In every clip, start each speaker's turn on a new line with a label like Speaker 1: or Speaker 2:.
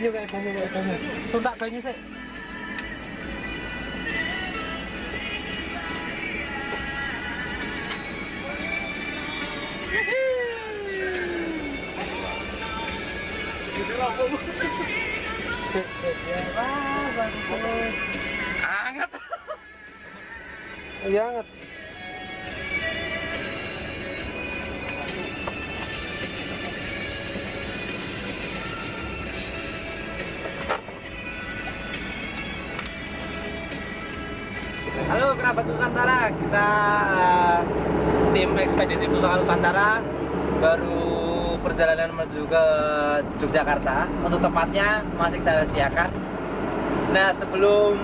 Speaker 1: banyu. Suntak banyu sih. Anget. Iya anget.
Speaker 2: Halo kerabat Nusantara, kita tim ekspedisi Pusaka Nusantara baru perjalanan menuju ke Yogyakarta. Untuk tepatnya masih kita rahasiakan. Nah sebelum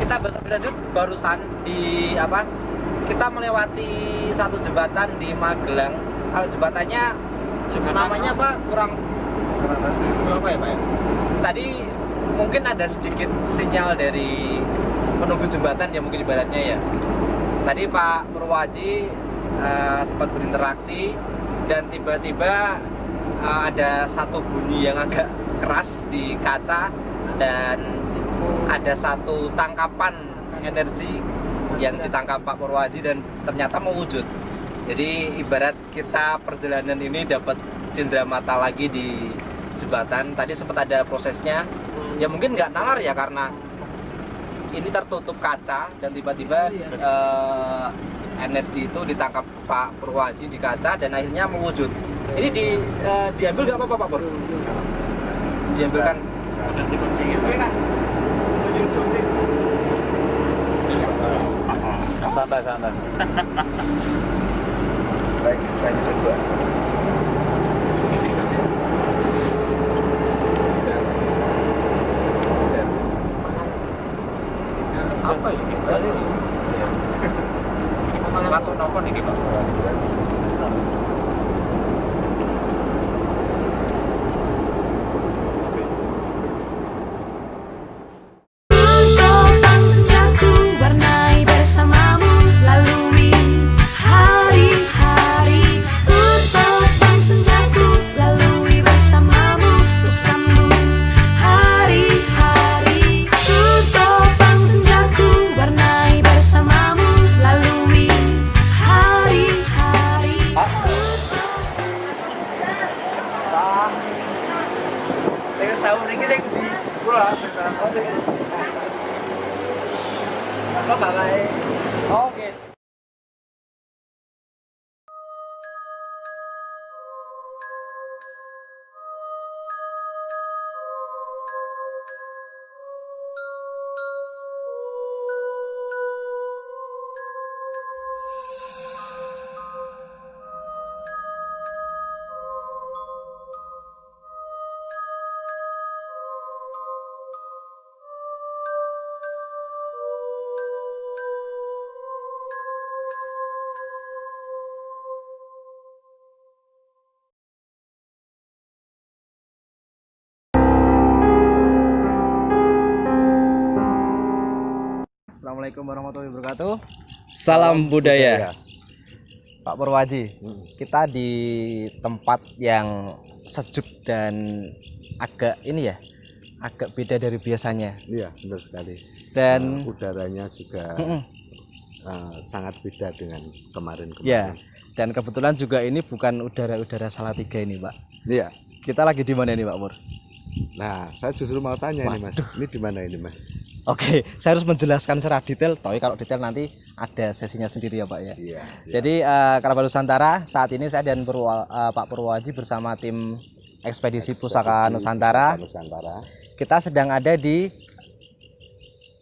Speaker 2: kita berlanjut barusan kita melewati satu jembatan di Magelang. Kalau jembatannya namanya apa? Kurang apa ya Pak ya? Tadi mungkin ada sedikit sinyal dari penunggu jembatan ya, mungkin ibaratnya ya. Tadi Pak Purwaji sempat berinteraksi dan tiba-tiba ada satu bunyi yang agak keras di kaca dan ada satu tangkapan energi yang ditangkap Pak Purwaji dan ternyata mewujud. Jadi ibarat kita perjalanan ini dapat cindera mata lagi di jembatan. Tadi sempat ada prosesnya, ya mungkin nggak nalar ya karena ini tertutup kaca dan tiba-tiba energi itu ditangkap Pak Purwaji di kaca dan akhirnya mewujud. Ini diambil nggak apa-apa Pak Pur? Diambil kan? Santai.
Speaker 3: Baik, saya kedua.
Speaker 2: Apa ini? Satu nopo nih Pak. Oke. Assalamualaikum warahmatullahi wabarakatuh. Salam budaya. Pak Purwaji, kita di tempat yang sejuk dan agak agak beda dari biasanya.
Speaker 3: Iya, benar sekali.
Speaker 2: Dan
Speaker 3: udaranya juga sangat beda dengan kemarin-kemarin.
Speaker 2: Ya, dan kebetulan juga ini bukan udara Salatiga ini, Pak.
Speaker 3: Iya.
Speaker 2: Kita lagi di mana ini, Pak Pur?
Speaker 3: Nah, saya justru mau tanya ini, Mas. Ini di mana ini, Mas?
Speaker 2: Oke, saya harus menjelaskan secara detail. Tapi kalau detail nanti ada sesinya sendiri ya Pak ya.
Speaker 3: Iya. Siap.
Speaker 2: Jadi kerabat Nusantara, saat ini saya dan Pak Purwaji bersama tim ekspedisi Pusaka Nusantara. Kita sedang ada di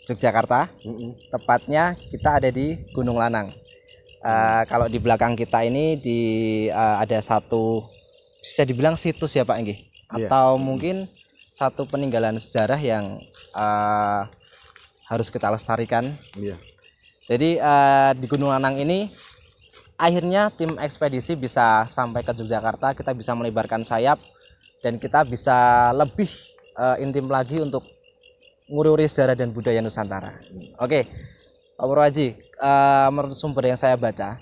Speaker 2: Yogyakarta. Tepatnya kita ada di Gunung Lanang. Kalau di belakang kita ini ada satu, bisa dibilang situs ya Pak Enggi, atau mungkin satu peninggalan sejarah yang harus kita lestarikan.
Speaker 3: Iya.
Speaker 2: Jadi di Gunung Lanang ini akhirnya tim ekspedisi bisa sampai ke Yogyakarta. Kita bisa melebarkan sayap dan kita bisa lebih intim lagi untuk nguri-nguri sejarah dan budaya Nusantara. Oke, Pak Purwaji, menurut sumber yang saya baca,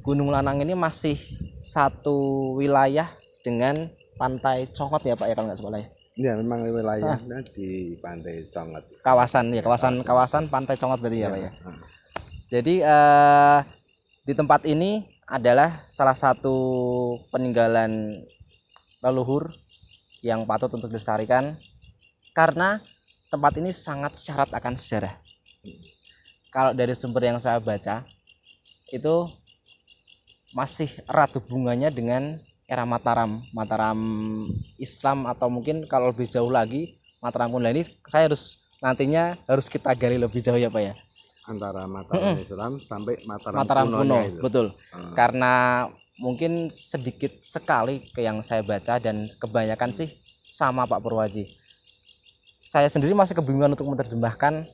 Speaker 2: Gunung Lanang ini masih satu wilayah dengan Pantai Cokot ya Pak ya, kalau nggak salah ya.
Speaker 3: Ya memang wilayahnya di Pantai Congot.
Speaker 4: Kawasan Pantai Congot berarti ya Pak ya. Jadi di tempat ini adalah salah satu peninggalan leluhur yang patut untuk dilestarikan karena tempat ini sangat syarat akan sejarah. Kalau dari sumber yang saya baca itu masih erat hubungannya dengan era Mataram Islam, atau mungkin kalau lebih jauh lagi Mataram kuno. Ini saya nantinya harus kita gali lebih jauh ya Pak ya.
Speaker 3: Antara Mataram Islam sampai
Speaker 4: Mataram kuno
Speaker 3: itu.
Speaker 4: Betul. Karena mungkin sedikit sekali ke yang saya baca dan kebanyakan sih sama Pak Purwaji. Saya sendiri masih kebingungan untuk menerjemahkan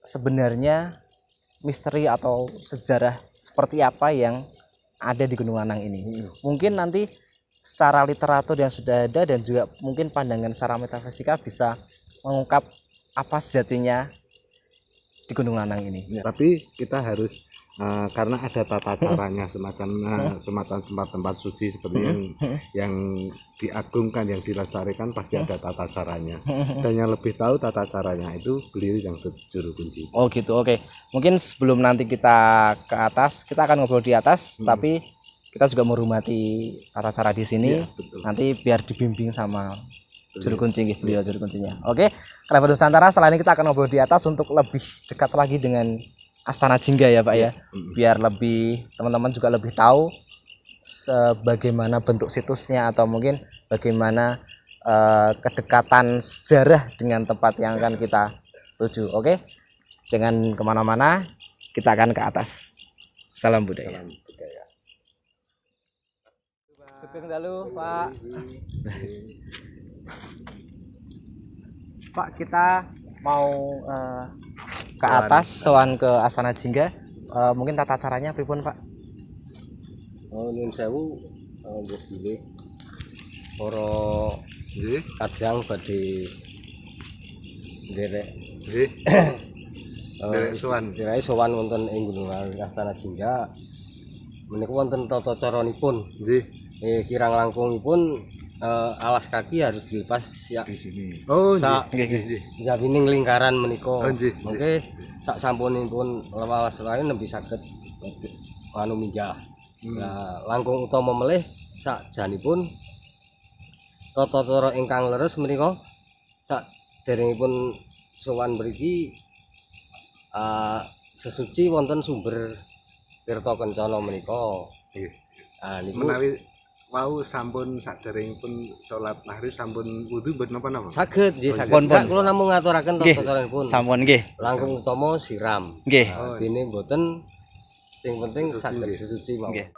Speaker 4: sebenarnya misteri atau sejarah seperti apa yang ada di Gunung Lanang ini. Mungkin nanti secara literatur yang sudah ada dan juga mungkin pandangan secara metafisika bisa mengungkap apa sejatinya di Gunung Lanang ini.
Speaker 3: Ya, tapi kita harus karena ada tata caranya semacam tempat-tempat suci seperti yang diagungkan, yang dilestarikan, pasti ada tata caranya. Dan yang lebih tahu tata caranya itu beliau yang juru kunci.
Speaker 4: Oh gitu, oke. Mungkin sebelum nanti kita ke atas, kita akan ngobrol di atas, tapi kita juga menghormati tata cara di sini.
Speaker 3: Ya, betul.
Speaker 4: Nanti biar dibimbing sama juru kunci, beliau juru kuncinya. Oke, Kerabat Nusantara, setelah ini kita akan ngobrol di atas untuk lebih dekat lagi dengan Astana Jingga ya Pak ya. Biar lebih teman-teman juga lebih tahu bagaimana bentuk situsnya atau mungkin bagaimana kedekatan sejarah dengan tempat yang akan kita tuju. Oke, jangan kemana-mana, kita akan ke atas. Salam budaya. Sugeng dalu Pak. Pak, kita mau ke atas sowan ke Astana Jingga. Mungkin tata caranya pripun Pak?
Speaker 2: Nyun sewu nggih pilih para kadang badhe nderek
Speaker 3: Derek sowan.
Speaker 2: Derek sowan wonten ing Gunung Astana Jingga. Menika wonten tata caranipun.
Speaker 3: Nggih.
Speaker 2: Kirang langkungipun alas kaki harus dilepas ya
Speaker 3: Di sini. Oh, nggih.
Speaker 2: Jawining lingkaran menika.
Speaker 3: Oh, nggih.
Speaker 2: Mengke sak sampunipun alas lain nembe saged anu minggah. Nah, langkung utama melih sak janipun tata cara ingkang leres menika sak derengipun sowan mriki sesuci wonten sumber Tirta Kencana menika.
Speaker 3: Nggih.
Speaker 2: Niku
Speaker 3: Menawi wau sampun saderengipun salat maghrib sampun wudu mboten napa-napa.
Speaker 2: saged nggih saged.
Speaker 4: Pun.
Speaker 2: Kula namung ngaturaken tata caranipun.
Speaker 4: Sampun nggih.
Speaker 2: Langkung utama siram.
Speaker 4: Nggih.
Speaker 2: Dene mboten, sing penting
Speaker 3: Sesuci,
Speaker 2: saged
Speaker 3: nggih.
Speaker 2: sesuci mawon.
Speaker 4: Nggih.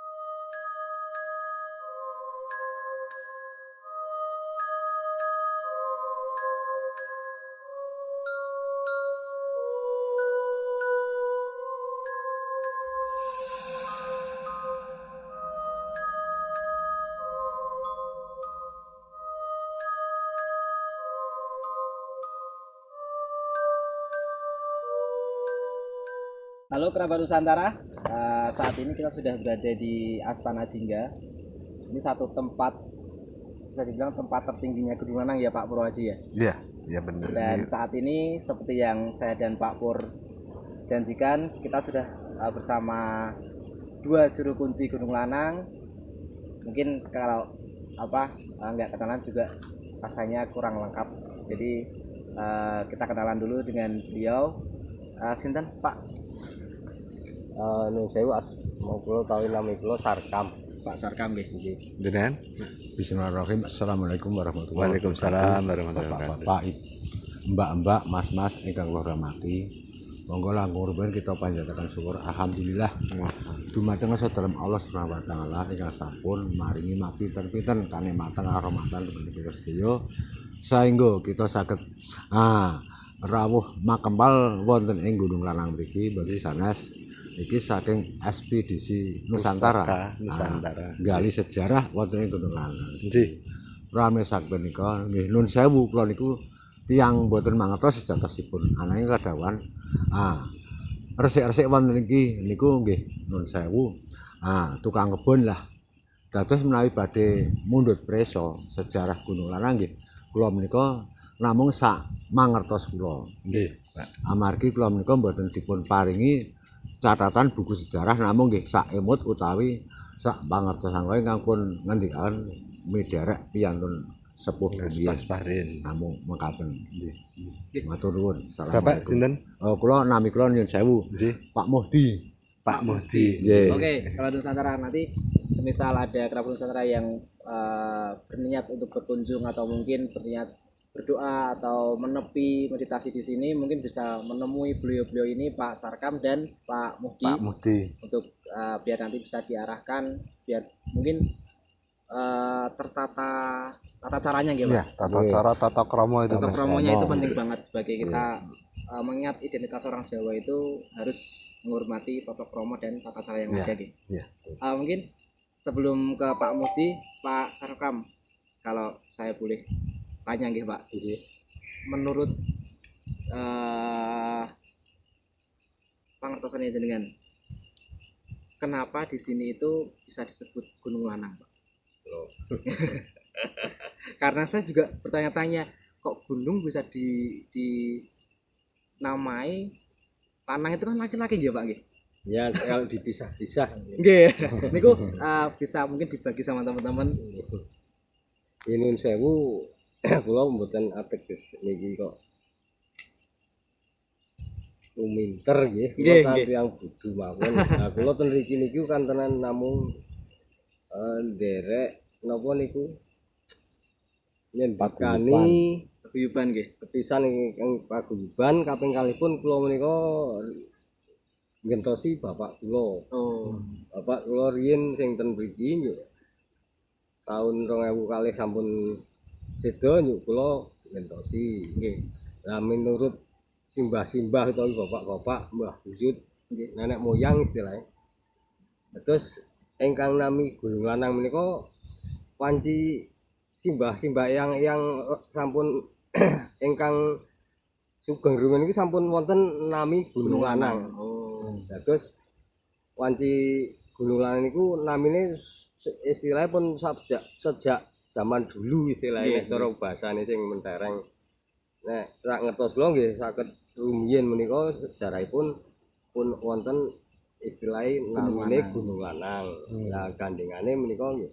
Speaker 4: Halo kerabat Nusantara, saat ini kita sudah berada di Astana Jingga. Ini satu tempat, bisa dibilang tempat tertingginya Gunung Lanang ya Pak Purwaji ya.
Speaker 3: Iya, iya benar.
Speaker 4: Dan saat ini seperti yang saya dan Pak Pur janjikan, kita sudah bersama dua juru kunci Gunung Lanang. Mungkin kalau nggak kenalan juga rasanya kurang lengkap. Jadi kita kenalan dulu dengan beliau. Sinten Pak?
Speaker 2: Nun sewu mau kula tahu nami kula Sarkam.
Speaker 4: Pak Sarkam nggih.
Speaker 3: Beneran?
Speaker 5: Bismillahirrahmanirrahim. Assalamualaikum warahmatullahi
Speaker 3: Waalaikumsalam warahmatullahi wabarakatuh.
Speaker 5: Bapak, mbak-mbak, mas-mas ingkang kula hormati. Monggo langkung rumiyin kita panjataken syukur alhamdulillah. Dumateng sedherek Allah Subhanahu wa taala ingkang sampun maringi mapinten-pinten kanikmatan karomatan dhateng kita sedaya saengga kita saged rawuh makempal wonten ing Gunung Lanang mriki berarti sanes iki saking ekspedisi Nusantara. Gali sejarah wonten ing Gunung Lanang.
Speaker 3: Nggih.
Speaker 5: Rame sak menika nggih nun sewu kula niku tiyang mboten mangertos sejatosipun ananging kadawan resik-resik wonten iki niku nggih nun sewu tukang kebon lah dados menawi badhe mundhut presa sejarah Gunung Lanang nggih kula menika namung sak mangertos kula.
Speaker 3: Nggih, Pak.
Speaker 5: Amargi kula menika mboten dipun paringi catatan buku sejarah namung nggih sak emut utawi sak pangertosan kula ingkang pun ngendikaken miderek piyantun sepuh rumiyin.
Speaker 3: Parin.
Speaker 5: Namung mekaten.
Speaker 3: Nggih.
Speaker 5: Matur nuwun.
Speaker 3: Bapak sinten?
Speaker 5: Kula nami kula nyuwun sewu.
Speaker 3: Nggih,
Speaker 5: Pak Muhdi.
Speaker 3: Pak Muhdi.
Speaker 5: Nggih.
Speaker 4: Oke, kerabat Nusantara nanti semisal ada kerabat Nusantara yang berniat untuk berkunjung atau mungkin berniat berdoa atau menepi meditasi di sini, mungkin bisa menemui beliau-beliau ini, Pak Sarkam dan Pak Muhdi,
Speaker 3: Pak Muhdi.
Speaker 4: untuk biar nanti bisa diarahkan, biar mungkin tertata tata caranya gitu,
Speaker 3: Iya, tata cara tata krama itu.
Speaker 4: Tata
Speaker 3: Mas.
Speaker 4: kromanya itu penting banget sebagai kita mengingat identitas orang Jawa itu harus menghormati tata krama dan tata cara yang
Speaker 3: Iya,
Speaker 4: ada gitu.
Speaker 3: iya.
Speaker 4: Mungkin sebelum ke Pak Muhdi, Pak Sarkam, kalau saya boleh tanya nggih Pak, menurut pangertosannya jenengan, kenapa di sini itu bisa disebut Gunung Lanang, Pak? Karena saya juga bertanya-tanya, kok gunung bisa dinamai lanang, itu kan laki-laki ya Pak nggih?
Speaker 2: Ya kalau dipisah-pisah.
Speaker 4: Nggih. Niku bisa mungkin dibagi sama teman-teman.
Speaker 2: Ini sewu kula mboten ateges niki kok uminter nggih.
Speaker 4: Nggih,
Speaker 2: Kula
Speaker 4: nggih.
Speaker 2: yang budu mawon. Nah kula ten mriki niki kantenan namung nderek napa niku nyendakani
Speaker 4: Paguyuban nggih.
Speaker 2: sepisan ingkang paguyuban kaping kalipun kula menika ngentosi bapak kula.
Speaker 4: Oh.
Speaker 2: Bapak kula riyin sing ten mriki njuk tahun 2000 kalih sampun seda njuk kula ngentosi.
Speaker 4: Nggih.
Speaker 2: Lah menurut simbah-simbah utawi bapak-bapak, mbah buyut, nggih nenek moyang istilahnya. Terus ingkang nami Gunung Lanang menika wanci simbah-simbah yang sampun ingkang sugeng rumen iki sampun wonten nami Gunung Lanang.
Speaker 4: Oh.
Speaker 2: Terus wanci Gunung Lanang niku namine istilahnya pun sejak zaman dulu istilahnya
Speaker 4: Nggih,
Speaker 2: cara bahasane sing mentereng. Nek rak ngertos kula nggih saged rumiyin menika sejarahipun pun wonten istilahnya namine Gunung Lanang. Lah gandengane menika nggih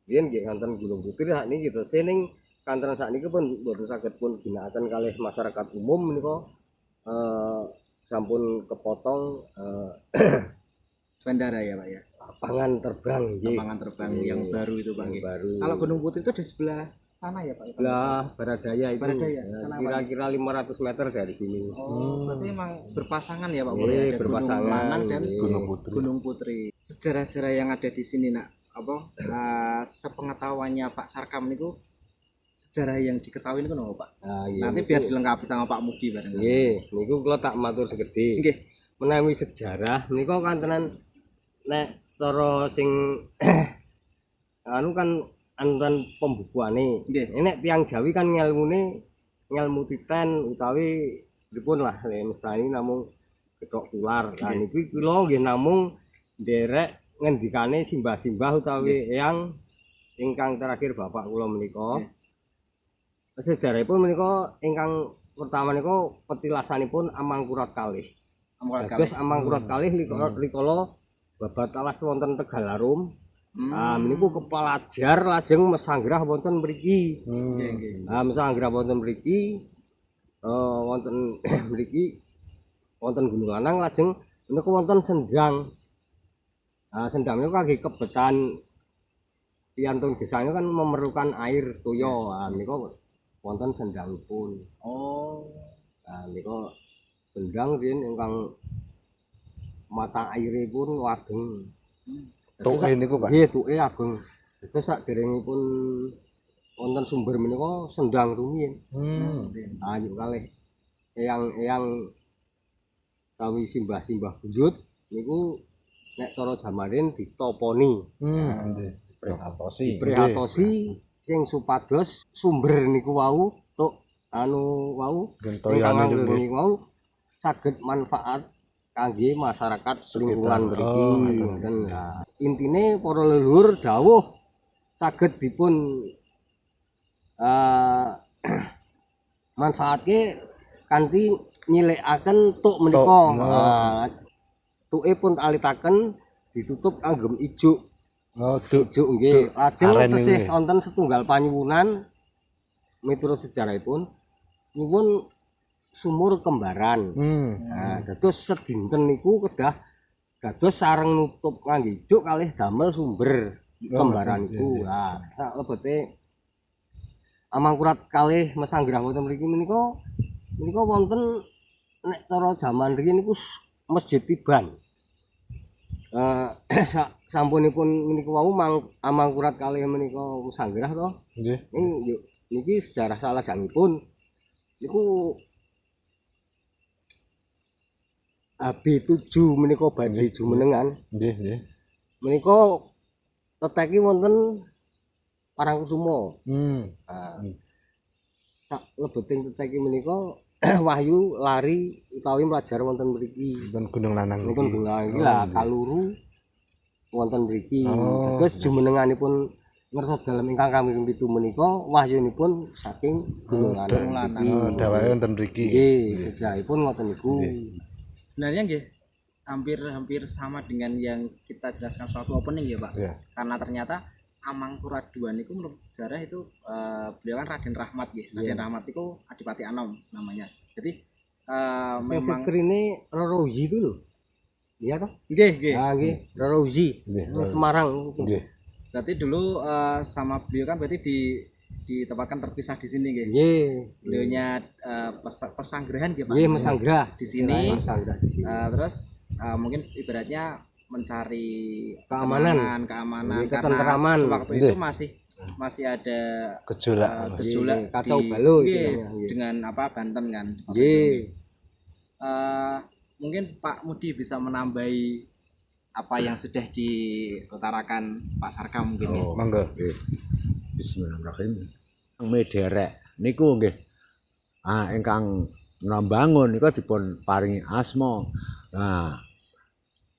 Speaker 2: riyen nggih wonten Gunung Putri sakniki gitu. Sening kantenan sakniki pun boten saged pun ginakaken kalih masyarakat umum menika sampun kepotong
Speaker 4: Bandara ya Pak ya.
Speaker 2: lapangan terbang nggih.
Speaker 4: Lapangan terbang yang baru itu Pak
Speaker 2: Yang
Speaker 4: nggih.
Speaker 2: baru.
Speaker 4: Kalau Gunung Putri itu di sebelah sana ya Pak?
Speaker 2: Sebelah Baradaya itu.
Speaker 4: Baradaya,
Speaker 2: Ya,
Speaker 4: sana
Speaker 2: kira-kira 500 meter dari sini.
Speaker 4: Oh, berarti emang berpasangan ya Pak?
Speaker 2: Iya,
Speaker 4: Boleh ada
Speaker 2: berpasangan,
Speaker 4: Gunung Lanang dan
Speaker 2: iya.
Speaker 3: Gunung Putri.
Speaker 4: Gunung Putri. Sejarah-sejarah yang ada di sini nak apa? Sepengetahuannya Pak Sarkam niku sejarah yang diketahui niku napa Pak?
Speaker 2: Nah, iya,
Speaker 4: Nanti
Speaker 2: niku-
Speaker 4: biar dilengkapi sama Pak Mudi bareng.
Speaker 2: Nggih, niku kula tak matur segede.
Speaker 4: Nggih.
Speaker 2: Menawi sejarah niku kantenan nek cara sing anu kan antan pembukuane.
Speaker 4: Nggih.
Speaker 2: Nek tiyang Jawi kan ngelmu titen utawi pripun lah mestani namung gedhok tular. Nah
Speaker 4: Nggih.
Speaker 2: niku kula nggih namung nderek ngendikane simbah-simbah utawi eyang ingkang terakhir bapak kula menika. Sejarahipun menika ingkang pertama niku petilasanipun Amangkurat kalih. Dados Amangkurat kalih rikala babat alas wonten Tegalarum. Nah, meniku kepelajar lajeng mesanggrah wonten mriki. Nah, mesanggrah wonten mriki wonten mriki wonten Gunung Lanang lajeng menika wonten Sendang. Nah, Sendang niku kangge kebetan piyantun gesangnya kan memerlukan air toya. Nah, menika wonten sendangipun.
Speaker 4: Oh.
Speaker 2: Nah, menika Sendang riyen ingkang mata airipun wageng.
Speaker 3: Tuke niku, Pak.
Speaker 2: Nggih, tuke ageng. Terus saderengipun wonten sumber menika Sendang rumiyin. Ayo kalih eyang-eyang tawi simbah-simbah buyut niku nek cara jamarin ditoponi.
Speaker 3: Nggih.
Speaker 2: Diprihatosi sing supados sumber niku wau tuk anu wau
Speaker 3: Gentoyane
Speaker 2: ingkang
Speaker 3: niku.
Speaker 2: niku wau saged manfaat kangge masyarakat lingkungan mriki.
Speaker 3: Oh, ngoten.
Speaker 2: Ngoten. Nah, intine para leluhur dawuh saged dipun
Speaker 6: manfaatke kanthi nyilekaken tuk menika. Nah, tuke pun alitaken ditutup anggem ijuk.
Speaker 3: Oh, duk.
Speaker 6: Ijuk nggih. Lajeng
Speaker 3: aren
Speaker 6: tesih
Speaker 3: nggih.
Speaker 6: wonten setunggal panyuwunan miturut sejarahipun nyuwun sumur kembaran. Nah, dados sedinten niku kedah dados sareng nutup ngangge ijuk kalih damel sumber kembaran iku. Nah, sak lebete Amangkurat kalih Mesanggrah wonten mriki menika wonten nek cara jaman riyin niku Masjid Tiban. Sampunipun menika wau Amangkurat kalih menika Mesanggrah to.
Speaker 3: Nggih.
Speaker 6: Niki sejarah salajengipun niku AB7 menika badhe jumenengan.
Speaker 3: Nggih, nggih.
Speaker 6: Menika teteki wonten Parangkusumo. Sak lebeting teteki menika Wahyu lari utawi mlajar wonten mriki.
Speaker 3: Wonten Gunung Lanang
Speaker 6: Wonten
Speaker 3: niki.
Speaker 6: Gunung iki lah kaluru wonten mriki. Terus jumenenganipun ngersa dalem ingkang kami pitu menika wahyunipun saking Gunung Lanang.
Speaker 3: Oh, dawahe wonten mriki.
Speaker 6: Nggih, sejarahipun ngoten niku.
Speaker 4: Sebenarnya nggih hampir sama dengan yang kita jelaskan waktu opening ya Pak.
Speaker 3: Iya.
Speaker 4: Karena ternyata Amangkurat II niku menurut sejarah itu beliau kan Raden Rahmat nggih. Raden Rahmat itu Adipati Anom namanya. Jadi memang
Speaker 6: Fikrine Roro Uji itu lho. Iya toh?
Speaker 4: nggih nggih.
Speaker 6: Ah nggih, Roro Uji.
Speaker 3: Nggih.
Speaker 6: Semarang.
Speaker 3: Nggih.
Speaker 4: Berarti dulu sama beliau kan berarti ditempatkan terpisah di sini nggih.
Speaker 6: Nggih.
Speaker 4: Beliaunya pesanggrahan nggih Pak.
Speaker 6: Nggih, Mesanggrah
Speaker 4: Di sini
Speaker 6: Mesanggrah di sini.
Speaker 4: terus mungkin ibaratnya mencari
Speaker 6: Keamanan.
Speaker 4: keamanan
Speaker 6: Nggih,
Speaker 4: karena
Speaker 6: ketenteraman.
Speaker 4: sewaktu itu masih ada
Speaker 3: Gejolak.
Speaker 4: gejolak
Speaker 6: Nggih, kacau
Speaker 4: di-
Speaker 6: balau
Speaker 4: nggih,
Speaker 6: istilahnya, nggih.
Speaker 4: dengan apa Banten kan.
Speaker 6: Nggih.
Speaker 4: Mungkin Pak Mudi bisa menambahi apa yang sudah diutarakan Pak Sarka mungkin ya.
Speaker 3: Monggo.
Speaker 5: Nggih. Bismillahirrahmanirrahim. Mederek niku nggih. Ingkang nambangun niku dipun paringi asma. Nah,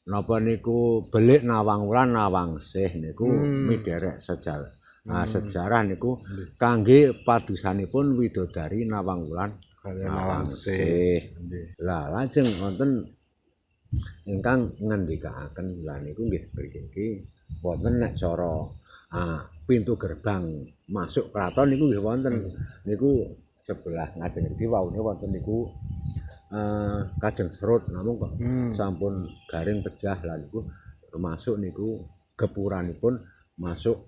Speaker 5: napa niku belik Nawang Wulan Nawangsih niku mederek sejarah. Nah, sejarah niku kangge padusanipun widodari Nawang Wulan
Speaker 3: Nawangsih.
Speaker 5: Lah lajeng wonten ingkang ngendikaaken lah niku nggih mriki wonten nek cara pintu gerbang masuk kraton niku nggih wonten niku sebelah ngajeng iki waune wonten niku kajeng serut namung kok sampun garing pejah lah niku termasuk niku gepuranipun masuk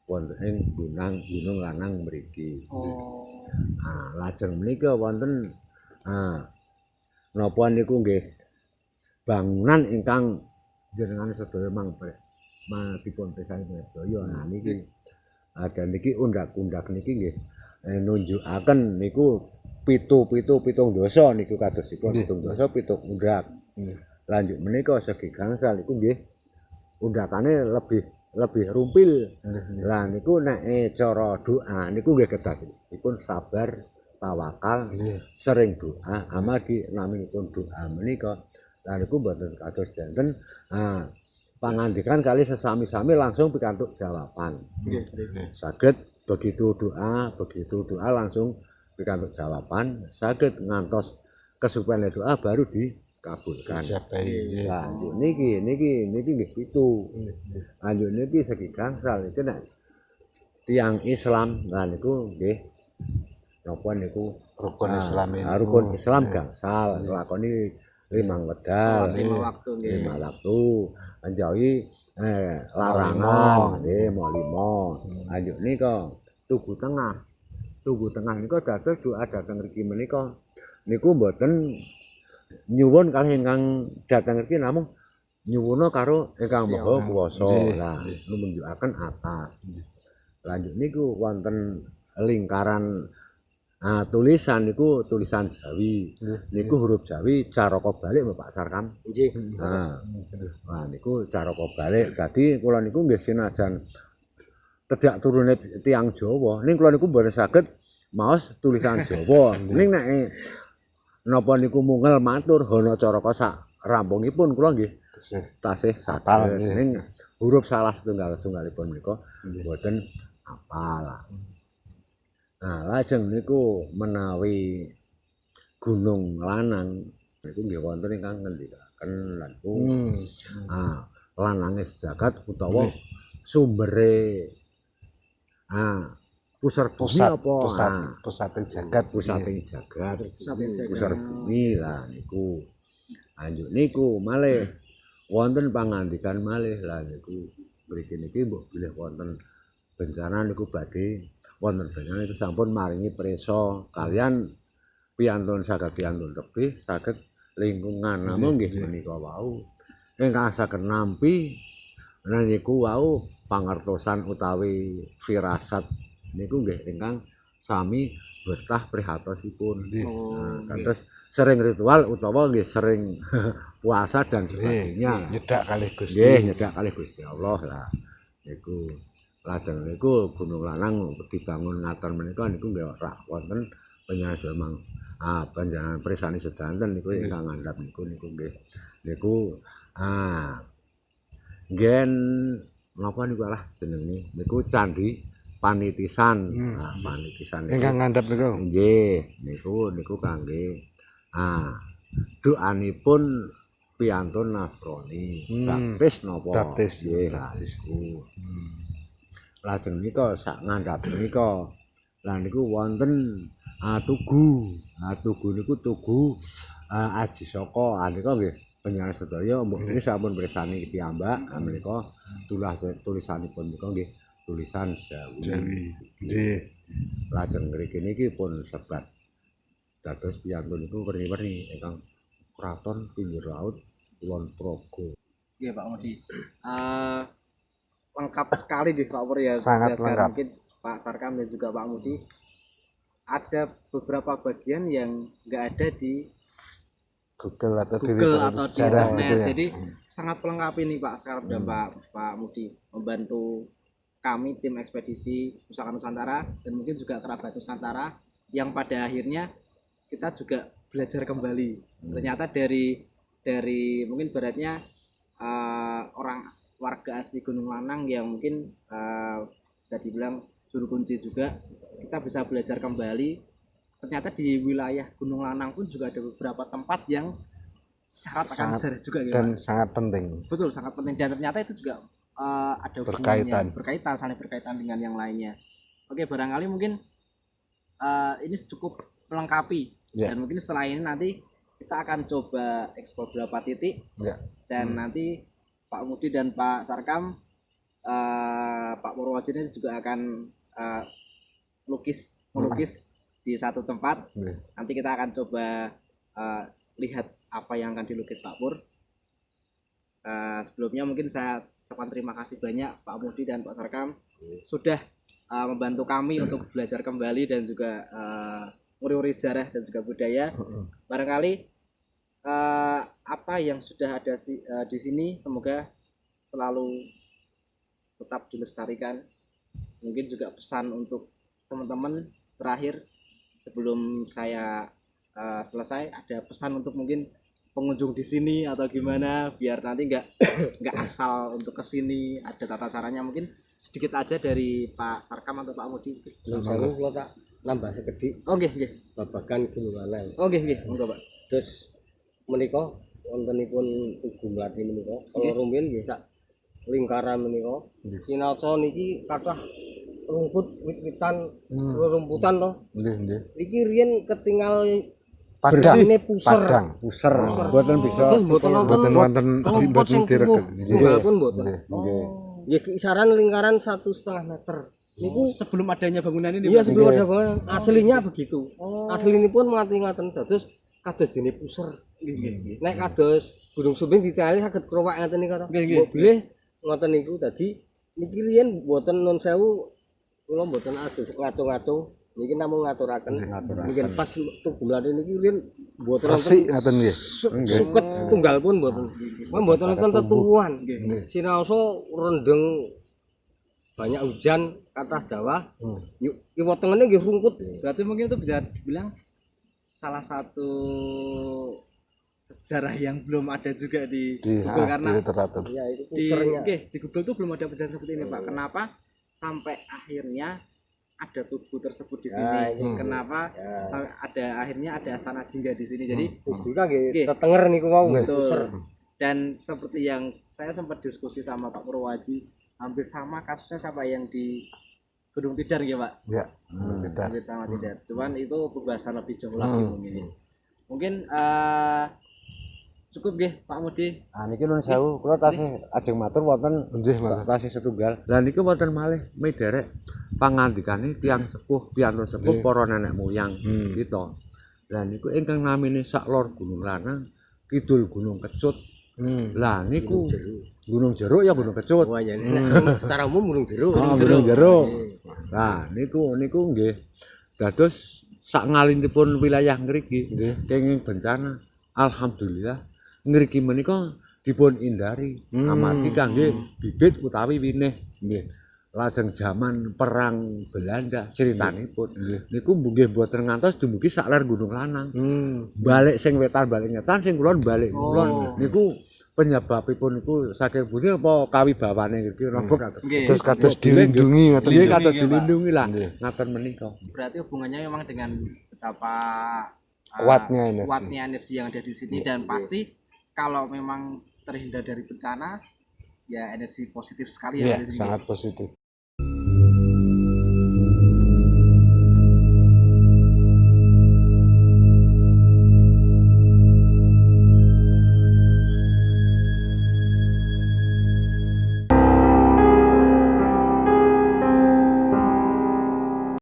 Speaker 5: wonten ing Gunung Lanang mriki. Lajeng menika wonten napa niku nggih bangunan ingkang jenengan sedaya dipun pirsani sedaya. Nah niki ada niki undak-undak niki nggih nunjukaken niku pitung dosa niku kadosipun pitung dosa pitung undak. Lanjut menika segi gangsal niku nggih undakane lebih rumpil. Lah niku nek cara doa niku nggih kedasipun sabar tawakal sering doa amargi naminipun doa menika lah niku mboten kados janten pangandikan kali sesami-sami langsung pikantuk jawaban. Saged begitu doa langsung pikantuk jawaban, saged ngantos kesupen doa baru dikabulkan. Lanjut niki nggih pitu. Lanjut niki segi gangsal iki nek tiyang Islam lah niku nggih napa niku
Speaker 3: Rukun Islam ini.
Speaker 5: Rukun Islam gangsal nglakoni limang wedal,
Speaker 4: 5 waktu nggih.
Speaker 5: 5 waktu, anjauhi larangan, nggih mau 5. Lanjut nika tugu tengah. Tugu tengah niku dados doa dhateng mriki menika niku mboten nyuwun kalih ingkang dhateng mriki namung nyuwuna karo ingkang Maha Kuwasa. Lah menunjukaken atas. Lanjut niku wonten lingkaran tulisan niku tulisan Jawi. Niku huruf Jawi caraka balik Bapak Sarkam.
Speaker 6: Nggih.
Speaker 5: Nah niku caraka balik. Dadi kula niku nggih sinajan tedak turune tiyang Jawa, ning kula niku mboten saged maos tulisan Jawa. Ning nek napa niku mungel matur hana caraka sak rampungipun kula nggih tasih
Speaker 3: Hafal,
Speaker 5: saged.
Speaker 3: nggih.
Speaker 5: Ning huruf salah setunggalipun menika mboten hafal. Nah, lajeng niku menawi Gunung Lanang niku nggih wonten ingkang ngendikaken lan niku lanange sejagat utawa sumbere pusar bumi apa
Speaker 3: pusating jagat
Speaker 5: pusating jagat pusar bumi lah niku anjuk niku malih wonten pangandikan malih lah niku mriki niki mbok bilih wonten bencana niku badhe wonten bencana itu sampun maringi prisa kalian piyantun saged piyantun tebih saged lingkungan namung nggih menika wau ingkang saged nampi niku wau pangertosan utawi firasat niku nggih ingkang sami bertah prihatosipun. Terus sering ritual utawa nggih sering puasa dan sebagainya.
Speaker 3: Nyedak kalih Gusti.
Speaker 5: Nggih, nyedak kalih Gusti Allah lah. Niku lajeng niku Gunung Lanang dibangun ngaten menika niku nggih ora wonten penyanjung panjenengan presani sedanten niku ingkang ngandhap niku nggih. Niku nggen napa niku lah jenenge niku Candi Panitisan. Panitisan
Speaker 3: Ingkang ngandhap niku.
Speaker 5: Nggih, niku kangge doanipun piyantun Nasrani. Baptis napa?
Speaker 3: Baptis.
Speaker 5: Nggih, lah niku. Lajeng nika sak ngandhap nika. Lah niku wonten tugu. Tugu niku tugu Aji Saka. Nika nggih penyanyi sedaya mbok niki sampun pirsani piyambak menika tulisanipun nika nggih tulisan Jawi. Nggih. Lajeng mriki niki pun sebat dados piyantun niku werni-werni ingkang kraton pinggir laut Kulon Progo.
Speaker 4: Nggih Pak Mudi. Lengkap sekali di Pak Pur ya.
Speaker 3: Sangat lengkap.
Speaker 4: Mungkin Pak Sarkam dan juga Pak Mudi ada beberapa bagian yang nggak ada di
Speaker 3: Google atau di
Speaker 4: sejarah
Speaker 3: gitu ya.
Speaker 4: Jadi sangat pelengkap ini Pak Sarkam dan Pak Mudi membantu kami tim ekspedisi Pusaka Nusantara dan mungkin juga kerabat Nusantara yang pada akhirnya kita juga belajar kembali. Ternyata dari mungkin baratnya orang warga asli Gunung Lanang yang mungkin bisa dibilang juru kunci juga, kita bisa belajar kembali. Ternyata di wilayah Gunung Lanang pun juga ada beberapa tempat yang sangat sejarah juga gitu,
Speaker 3: dan sangat penting.
Speaker 4: Betul, sangat penting dan ternyata itu juga ada berkaitan saling berkaitan dengan yang lainnya. Oke, barangkali mungkin ini cukup melengkapi dan mungkin setelah ini nanti kita akan coba eksplor beberapa titik dan nanti Pak Mudi dan Pak Sarkam, Pak Purwojo ini juga akan melukis di satu tempat. Nanti kita akan coba lihat apa yang akan dilukis Pak Pur. Sebelumnya mungkin saya ucapkan terima kasih banyak Pak Mudi dan Pak Sarkam sudah membantu kami untuk belajar kembali dan juga nguri-nguri sejarah dan juga budaya. Barangkali apa yang sudah ada di sini semoga selalu tetap dilestarikan. Mungkin juga pesan untuk teman-teman terakhir sebelum saya selesai, ada pesan untuk mungkin pengunjung di sini atau gimana biar nanti nggak asal untuk kesini, ada tata caranya mungkin sedikit aja dari Pak Sarkam atau Pak Mudi.
Speaker 6: Langsung kalau tak nambah sekedhik.
Speaker 4: Oke.
Speaker 6: Babagan Gunung Lanang.
Speaker 4: Oke, monggo Pak.
Speaker 6: Terus menika wontenipun Tugu Mlati menika kala rumiyin nggih sak lingkaran menika. Sinaosa niki kathah rumput wit-witan rumputan to.
Speaker 3: Nggih.
Speaker 6: Iki riyen ketinggal
Speaker 3: Padang.
Speaker 5: Puser mboten bisa
Speaker 6: mboten
Speaker 3: wonten
Speaker 6: rumput sing
Speaker 3: direket.
Speaker 6: pun mboten. Nggih kisaran lingkaran 1,5 meter.
Speaker 4: Niku sebelum adanya bangunan ini.
Speaker 6: Iya, sebelum ada bangunan. Aslinya begitu. Aslinipun ngaten terus kados dene puser. Nek kados Gunung Sumbing ditingali saged krowak ngaten niku. Mbok bilih ngoten niku dadi niki riyen mboten nun sewu kula mboten adus ngatung-ngatung. Niki namung ngaturaken. Mungkin pas Tugu Mlati niki riyen mboten
Speaker 3: resik ngaten nggih.
Speaker 6: Suket tunggal pun mboten. Mboten wonten tetuwuhan. Sinaosa rendeng banyak hujan kathah Jawa. Yuk kiwa tengene nggih rungkut.
Speaker 4: Berarti mungkin itu bisa dibilang salah satu sejarah yang belum ada juga di Google karena
Speaker 3: literatur.
Speaker 6: Ya itu
Speaker 4: di
Speaker 6: pusernya.
Speaker 4: Google tuh belum ada penjelasan seperti ini Pak. Kenapa sampai akhirnya ada tugu tersebut di sini.
Speaker 6: Ya, ini.
Speaker 4: Kenapa sampai akhirnya ada Astana Jingga di sini. Jadi
Speaker 6: Tugu kan nggih
Speaker 4: Oke.
Speaker 6: tetenger niku mau.
Speaker 4: betul. Dan seperti yang saya sempat diskusi sama Pak Purwaji, hampir sama kasusnya sama yang di Gunung Tidar ya Pak.
Speaker 3: Ya, beda.
Speaker 4: Hampir sama Tidar. Cuman itu pembahasan lebih jauh lagi mungkin. Mungkin cukup nggih Pak Mudi.
Speaker 5: Ah niki nuwun sewu, kula tasih ajeng matur wonten
Speaker 3: Nggih, Mas.
Speaker 5: tasih setunggal. Lah niku wonten malih mederek pangandikane tiyang sepuh, piantun sepuh para nenek moyang kita. Lah niku ingkang namine sak lor Gunung Lanang, kidul Gunung Kecut. Lah niku Gunung Jeruk ya Gunung Kecut.
Speaker 6: Wah ya secara umum Gunung Jeruk.
Speaker 5: Gunung Jeruk. Nah niku nggih dados sak ngalinipun wilayah ngriki kenging bencana. Alhamdulillah ngriki menika dipun indari amargi kangge bibit utawi winih nggih. Lajeng zaman perang Belanda critanipun niku nggih mboten ngantos dumugi sak ler Gunung Lanang. Balik sing wetan balik ngetan sing kulon balik kulon niku penyebabipun niku saking pundi apa kawibawane ngriki napa kados.
Speaker 3: Terus kados dilindungi ngoten.
Speaker 5: Nggih kados dilindungi lah ngaten menika.
Speaker 4: Berarti hubungannya memang dengan betapa
Speaker 3: Kuatnya energi.
Speaker 4: kuatnya energi yang ada di sini dan pasti kalau memang terhindar dari bencana ya energi positif sekali
Speaker 3: Iya,
Speaker 4: ya di sini.
Speaker 3: sangat positif.